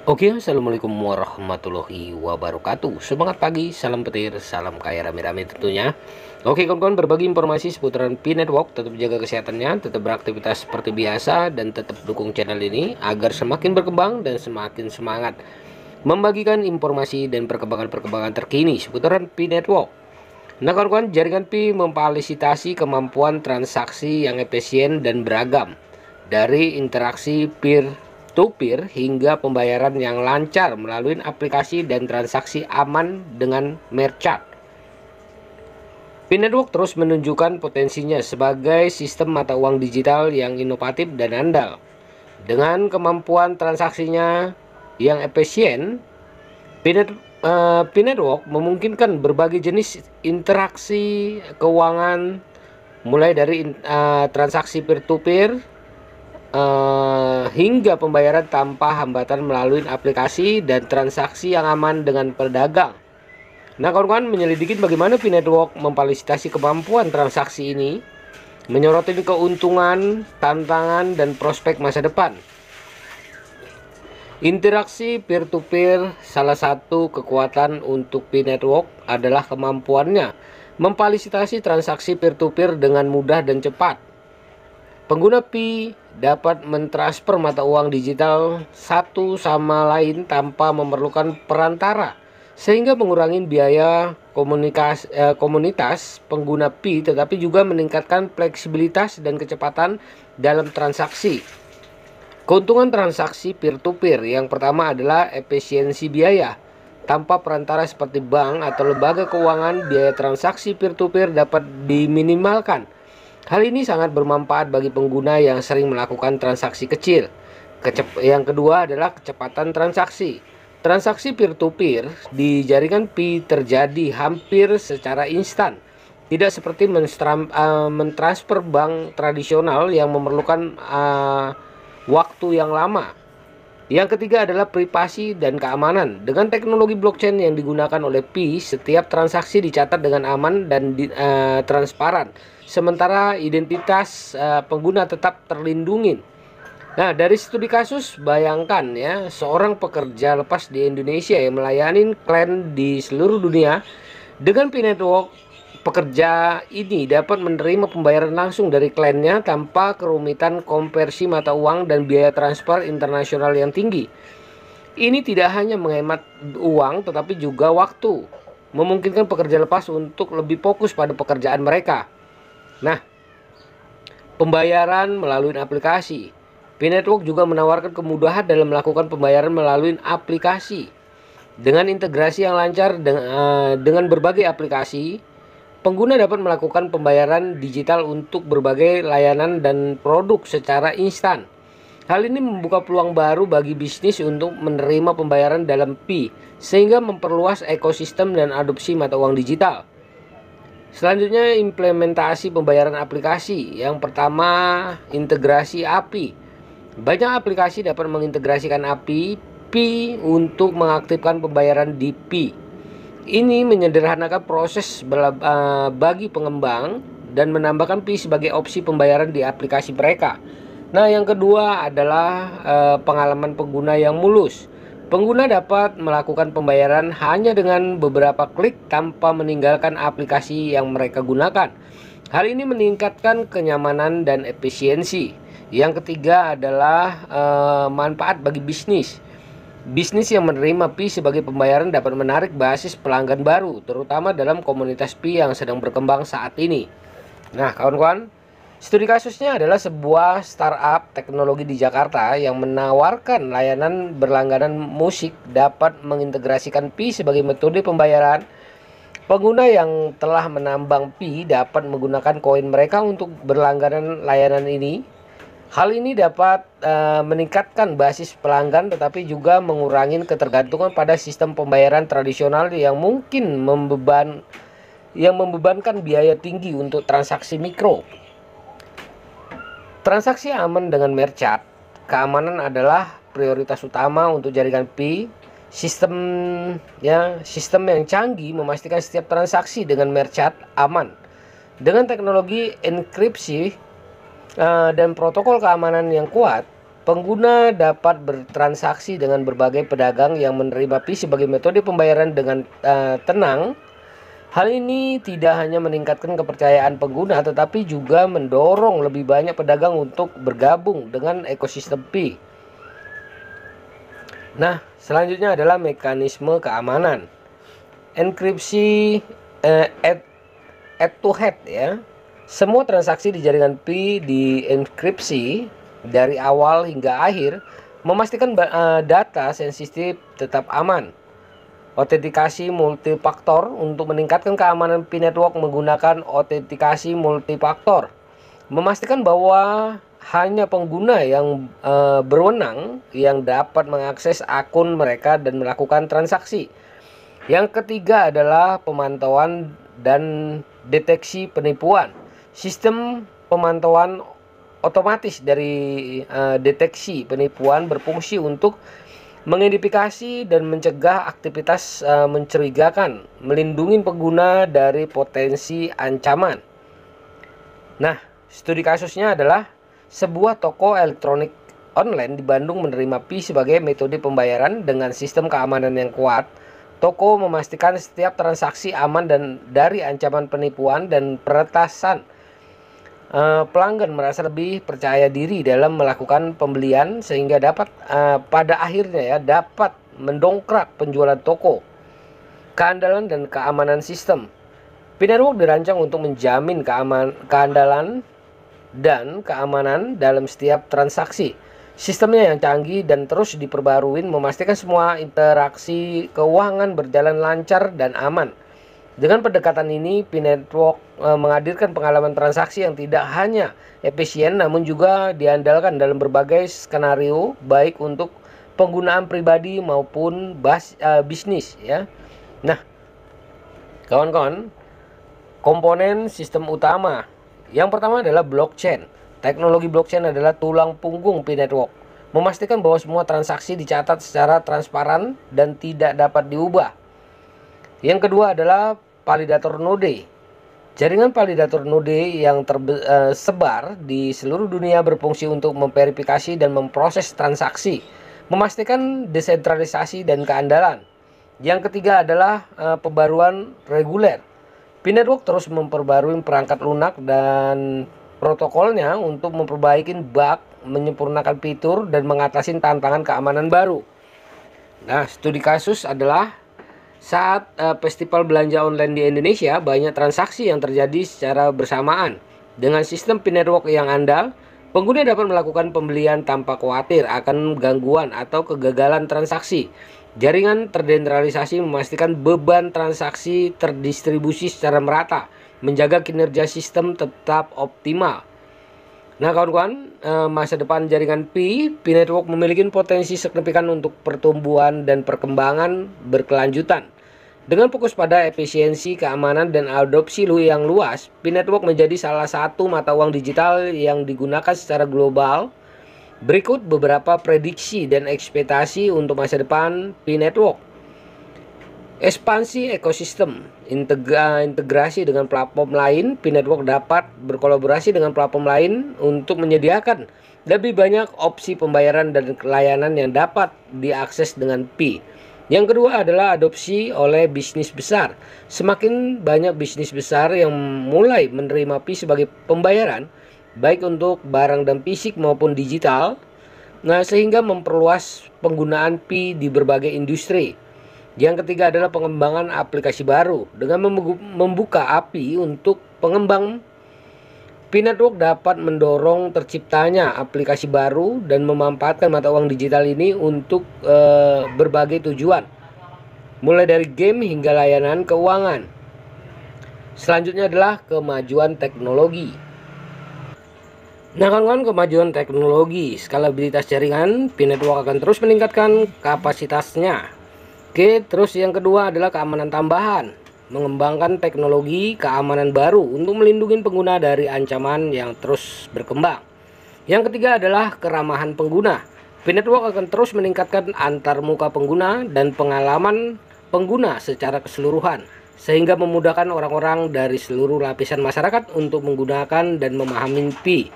Oke, assalamualaikum warahmatullahi wabarakatuh. Semangat pagi, salam petir, salam kaya rame-rame tentunya. Oke kawan-kawan, berbagi informasi seputaran Pi Network. Tetap jaga kesehatannya, tetap beraktivitas seperti biasa, dan tetap dukung channel ini agar semakin berkembang dan semakin semangat membagikan informasi dan perkembangan-perkembangan terkini seputaran Pi Network. Nah kawan-kawan, jaringan Pi memfasilitasi kemampuan transaksi yang efisien dan beragam, dari interaksi peer to peer hingga pembayaran yang lancar melalui aplikasi dan transaksi aman dengan merchant. Pi Network terus menunjukkan potensinya sebagai sistem mata uang digital yang inovatif dan andal. Dengan kemampuan transaksinya yang efisien, Pi Network memungkinkan berbagai jenis interaksi keuangan, mulai dari transaksi peer to peer hingga pembayaran tanpa hambatan melalui aplikasi dan transaksi yang aman dengan pedagang. Nah kawan-kawan, menyelidiki bagaimana Pi Network memfasilitasi kemampuan transaksi ini, menyoroti keuntungan, tantangan, dan prospek masa depan. Interaksi peer-to-peer, salah satu kekuatan untuk Pi Network adalah kemampuannya memfasilitasi transaksi peer-to-peer dengan mudah dan cepat. Pengguna Pi dapat mentransfer mata uang digital satu sama lain tanpa memerlukan perantara, sehingga mengurangi biaya komunitas pengguna Pi, tetapi juga meningkatkan fleksibilitas dan kecepatan dalam transaksi. Keuntungan transaksi peer-to-peer yang pertama adalah efisiensi biaya. Tanpa perantara seperti bank atau lembaga keuangan, biaya transaksi peer-to-peer dapat diminimalkan. Hal ini sangat bermanfaat bagi pengguna yang sering melakukan transaksi kecil. Yang kedua adalah kecepatan transaksi. Transaksi peer-to-peer di jaringan Pi terjadi hampir secara instan. Tidak seperti mentransfer bank tradisional yang memerlukan waktu yang lama. Yang ketiga adalah privasi dan keamanan. Dengan teknologi blockchain yang digunakan oleh Pi, setiap transaksi dicatat dengan aman dan transparan, sementara identitas pengguna tetap terlindungi. Nah, dari studi kasus, bayangkan ya, seorang pekerja lepas di Indonesia yang melayani klien di seluruh dunia. Dengan Pi Network, pekerja ini dapat menerima pembayaran langsung dari kliennya tanpa kerumitan konversi mata uang dan biaya transfer internasional yang tinggi. Ini tidak hanya menghemat uang, tetapi juga waktu, memungkinkan pekerja lepas untuk lebih fokus pada pekerjaan mereka. Nah, pembayaran melalui aplikasi. Pi Network juga menawarkan kemudahan dalam melakukan pembayaran melalui aplikasi. Dengan integrasi yang lancar dengan berbagai aplikasi, pengguna dapat melakukan pembayaran digital untuk berbagai layanan dan produk secara instan. Hal ini membuka peluang baru bagi bisnis untuk menerima pembayaran dalam Pi, sehingga memperluas ekosistem dan adopsi mata uang digital. Selanjutnya, implementasi pembayaran aplikasi. Yang pertama, integrasi API. Banyak aplikasi dapat mengintegrasikan API Pi untuk mengaktifkan pembayaran di Pi. Ini menyederhanakan proses bagi pengembang dan menambahkan Pi sebagai opsi pembayaran di aplikasi mereka. Nah, yang kedua adalah pengalaman pengguna yang mulus. Pengguna dapat melakukan pembayaran hanya dengan beberapa klik tanpa meninggalkan aplikasi yang mereka gunakan. Hal ini meningkatkan kenyamanan dan efisiensi. Yang ketiga adalah manfaat bagi bisnis. Bisnis yang menerima Pi sebagai pembayaran dapat menarik basis pelanggan baru, terutama dalam komunitas Pi yang sedang berkembang saat ini. Nah kawan-kawan, studi kasusnya adalah sebuah startup teknologi di Jakarta yang menawarkan layanan berlangganan musik dapat mengintegrasikan Pi sebagai metode pembayaran. Pengguna yang telah menambang Pi dapat menggunakan koin mereka untuk berlangganan layanan ini. Hal ini dapat meningkatkan basis pelanggan, tetapi juga mengurangi ketergantungan pada sistem pembayaran tradisional yang mungkin membebankan biaya tinggi untuk transaksi mikro. Transaksi aman dengan merchant. Keamanan adalah prioritas utama untuk jaringan Pi. Sistem yang canggih memastikan setiap transaksi dengan merchant aman. Dengan teknologi enkripsi dan protokol keamanan yang kuat, Pengguna dapat bertransaksi dengan berbagai pedagang yang menerima fee sebagai metode pembayaran dengan tenang. Hal ini tidak hanya meningkatkan kepercayaan pengguna, tetapi juga mendorong lebih banyak pedagang untuk bergabung dengan ekosistem fee. Nah, selanjutnya adalah mekanisme keamanan. Enkripsi head-to-head ya. Semua transaksi di jaringan Pi dienkripsi dari awal hingga akhir, memastikan data sensitif tetap aman. Autentikasi multifaktor untuk meningkatkan keamanan Pi network menggunakan autentikasi multifaktor. Memastikan bahwa hanya pengguna yang berwenang yang dapat mengakses akun mereka dan melakukan transaksi. Yang ketiga adalah pemantauan dan deteksi penipuan. Sistem pemantauan otomatis dari deteksi penipuan berfungsi untuk mengidentifikasi dan mencegah aktivitas mencurigakan, melindungi pengguna dari potensi ancaman. Nah, studi kasusnya adalah sebuah toko elektronik online di Bandung menerima fee sebagai metode pembayaran dengan sistem keamanan yang kuat. Toko memastikan setiap transaksi aman dan dari ancaman penipuan dan peretasan. Pelanggan merasa lebih percaya diri dalam melakukan pembelian sehingga dapat pada akhirnya ya dapat mendongkrak penjualan toko. Keandalan dan keamanan sistem. Pi network dirancang untuk menjamin keandalan dan keamanan dalam setiap transaksi. Sistemnya yang canggih dan terus diperbarui memastikan semua interaksi keuangan berjalan lancar dan aman. Dengan pendekatan ini, Pi network menghadirkan pengalaman transaksi yang tidak hanya efisien namun juga diandalkan dalam berbagai skenario baik untuk penggunaan pribadi maupun bisnis ya. Nah, kawan-kawan, komponen sistem utama. Yang pertama adalah blockchain. Teknologi blockchain adalah tulang punggung Pi network. Memastikan bahwa semua transaksi dicatat secara transparan dan tidak dapat diubah. Yang kedua adalah validator node. Jaringan validator node yang tersebar di seluruh dunia berfungsi untuk memverifikasi dan memproses transaksi, memastikan desentralisasi dan keandalan. Yang ketiga adalah pembaruan reguler. Pi network terus memperbarui perangkat lunak dan protokolnya untuk memperbaiki bug, menyempurnakan fitur, dan mengatasi tantangan keamanan baru. Nah, studi kasus adalah saat festival belanja online di Indonesia, banyak transaksi yang terjadi secara bersamaan. Dengan sistem Pi network yang andal, pengguna dapat melakukan pembelian tanpa khawatir akan gangguan atau kegagalan transaksi. Jaringan terdesentralisasi memastikan beban transaksi terdistribusi secara merata, menjaga kinerja sistem tetap optimal. Nah kawan-kawan, masa depan jaringan Pi network memiliki potensi signifikan untuk pertumbuhan dan perkembangan berkelanjutan. Dengan fokus pada efisiensi, keamanan, dan adopsi yang luas, Pi network menjadi salah satu mata uang digital yang digunakan secara global. Berikut beberapa prediksi dan ekspektasi untuk masa depan Pi network. Ekspansi ekosistem, integrasi dengan platform lain. Pi network dapat berkolaborasi dengan platform lain untuk menyediakan lebih banyak opsi pembayaran dan layanan yang dapat diakses dengan Pi. Yang kedua adalah adopsi oleh bisnis besar. Semakin banyak bisnis besar yang mulai menerima Pi sebagai pembayaran, baik untuk barang dan fisik maupun digital, sehingga memperluas penggunaan Pi di berbagai industri. Yang ketiga adalah pengembangan aplikasi baru. Dengan membuka API untuk pengembang, Pi network dapat mendorong terciptanya aplikasi baru dan memanfaatkan mata uang digital ini untuk berbagai tujuan, mulai dari game hingga layanan keuangan. Selanjutnya adalah kemajuan teknologi. Nah kawan-kawan, kemajuan teknologi, skalabilitas jaringan Pi network akan terus meningkatkan kapasitasnya. Oke, terus yang kedua adalah keamanan tambahan. Mengembangkan teknologi keamanan baru untuk melindungi pengguna dari ancaman yang terus berkembang. Yang ketiga adalah keramahan pengguna. Pi network akan terus meningkatkan antarmuka pengguna dan pengalaman pengguna secara keseluruhan, sehingga memudahkan orang-orang dari seluruh lapisan masyarakat untuk menggunakan dan memahami Pi.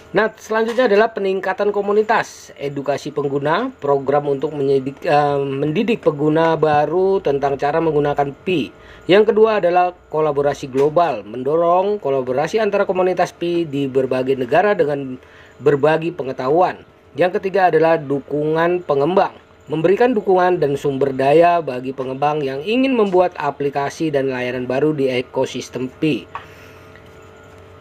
Nah, selanjutnya adalah peningkatan komunitas, edukasi pengguna, program untuk mendidik pengguna baru tentang cara menggunakan Pi. Yang kedua adalah kolaborasi global, mendorong kolaborasi antara komunitas Pi di berbagai negara dengan berbagi pengetahuan. Yang ketiga adalah dukungan pengembang, memberikan dukungan dan sumber daya bagi pengembang yang ingin membuat aplikasi dan layanan baru di ekosistem Pi.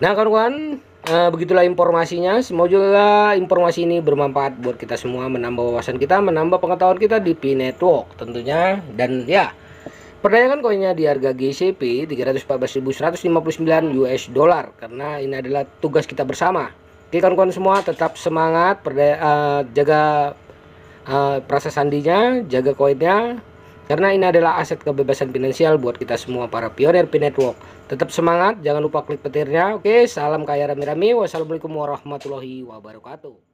Nah, kawan-kawan, begitulah informasinya. Semoga informasi ini bermanfaat buat kita semua, menambah wawasan kita, menambah pengetahuan kita di Pi Network tentunya. Dan ya, perdagangan koinnya di harga GCP 314.159 US dollar, karena ini adalah tugas kita bersama. Oke kawan-kawan semua, tetap semangat, jaga proses sandinya, jaga koinnya, karena ini adalah aset kebebasan finansial buat kita semua para pionir Pi Network. Tetap semangat, jangan lupa klik petirnya. Oke, salam kaya rame-rame. Wassalamualaikum warahmatullahi wabarakatuh.